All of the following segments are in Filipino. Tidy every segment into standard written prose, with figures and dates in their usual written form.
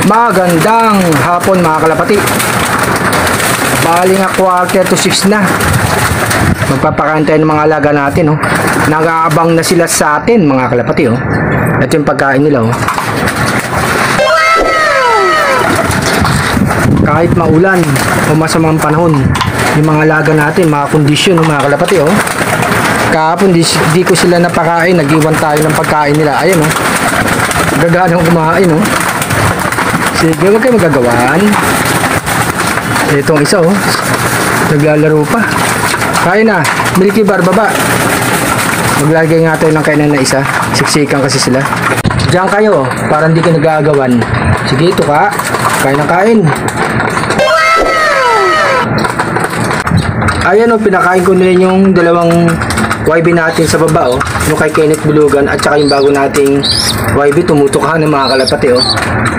Magandang hapon mga kalapati. Bali nga 5:45 na. Magpapakain tayo ng mga alaga natin, oh. Nag-aabang na sila sa atin mga kalapati, oh. Ito yung pagkain nila, oh. Kahit maulan o masamang panahon, yung mga alaga natin, mga kondisyon, oh, mga kalapati, oh. Kahapon di ko sila napakain, nag-iwan tayo ng pagkain nila. Ayan, oh. Gaganang kumain, oh. Sige, huwag kayo magagawaan. Itong isa, oh. Naglalaro pa. Kain na. Milky Bar, baba. Maglagay nga tayo ng kainan na isa. Siksikan kasi sila. Diyan kayo, para hindi kayo nagagawan. Sige, ito ka. Kain na kain. Ayan, oh. Pinakain ko nila yung dalawang YB natin sa baba, oh. Yung kay Kenneth Bulugan at saka yung bago nating YB, tumutukahan ng mga kalapati, oh.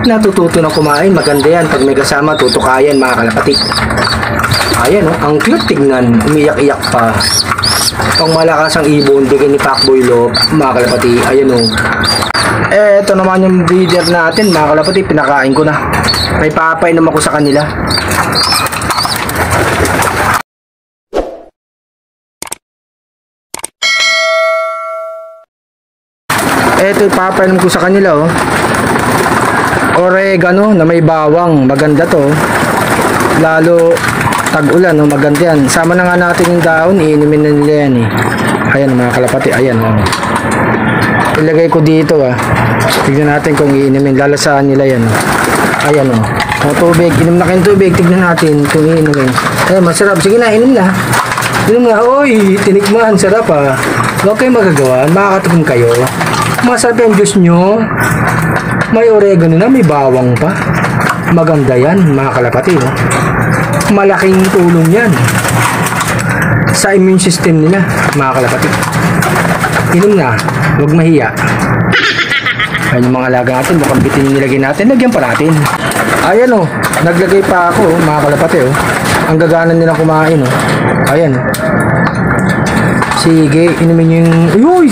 Natututo na kumain, maganda yan. Pag may kasama, tutukayan mga kalapati. Ayan, oh, ang cute tignan. Umiyak-iyak pa. Pang malakas ang ibon, bigay ni Pacboy Lop, mga kalapati. Ayan, oh. Ito naman yung breeder natin, mga kalapati. Pinakain ko na. May papainom ako sa kanila. Ito ipapainom ko sa kanila, oh. Oregano na may bawang. Maganda to, oh. Lalo tag-ulan, oh. Maganda yan. Sama na nga natin yung daon, iinumin na nila yan, eh. Ayan mga kalapati, ayan, oh. Ilagay ko dito, ah. Tignan natin kung iinumin. Lalasahan nila yan, oh. Ayan, oh. O, tubig, inom na kayong tubig. Tignan natin kung iinumin. Ayan, masarap. Sige na, inom na. Inom na. Oy, tinikman. Sarap, ah. Huwag kayong magagawa. Makakatikim kayo. Masarap yung juice nyo. May oregano na, may bawang pa. Maganda yan, mga kalapati, no? Malaking tulong yan sa immune system nila, mga kalapati. Inom na, huwag mahiya. Ayan yung mga alaga natin, mukhang bitin yung nilagay natin. Lagyan pa natin. Ayan, oh, naglagay pa ako, mga kalapati, oh. Ang gagana nila kumain, oh. Ayan, oh. Sige, inumin yung... Uy!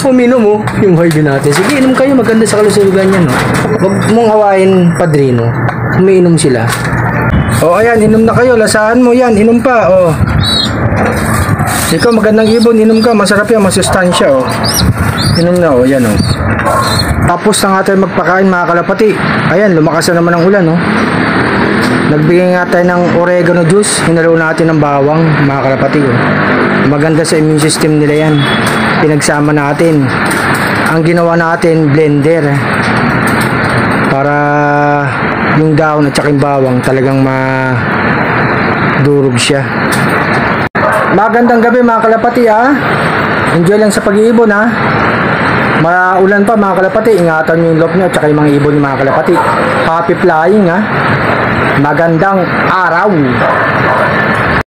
Uminom, oh. Yung hardy natin. Sige, inom kayo. Maganda sa kalusugan yan, no? Huwag mong hawain, padrino. Umiinom sila. O, ayan. Inom na kayo. Lasahan mo yan. Inom pa, oh. Ikaw, magandang ibon. Inom ka. Masarap yan. Masustansya, oh. Inom na, oh. Yan, oh. Tapos na nga tayo magpakain, mga kalapati. Ayan, lumakas na naman ang ulan, oh. Nagbigay nga tayo ng oregano juice. Hinalo natin ng bawang, mga kalapati, oh. Maganda sa immune system nila yan. Pinagsama natin. Ang ginawa natin, blender. Para yung dahon at saka yung bawang talagang madurog siya. Magandang gabi mga kalapati, ha. Enjoy lang sa pag-iibon, ha. Maulan pa mga kalapati. Ingatan nyo yung loob nyo at saka yung mga ibon ng mga kalapati. Happy flying, ha. Magandang araw.